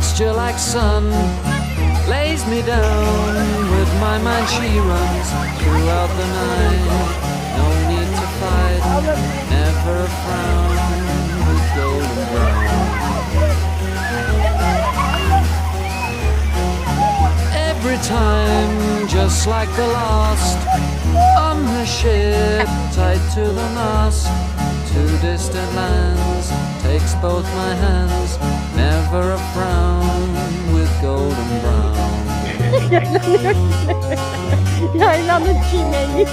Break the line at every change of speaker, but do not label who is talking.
texture like sun lays me down. With my mind she runs throughout the night. No need to fight, never a frown. With golden brown. Every time, just like the last, on her ship, tied to the mast, to distant lands, takes both my hands, never a frown, with golden brown.
Yaylanın çiğneyi.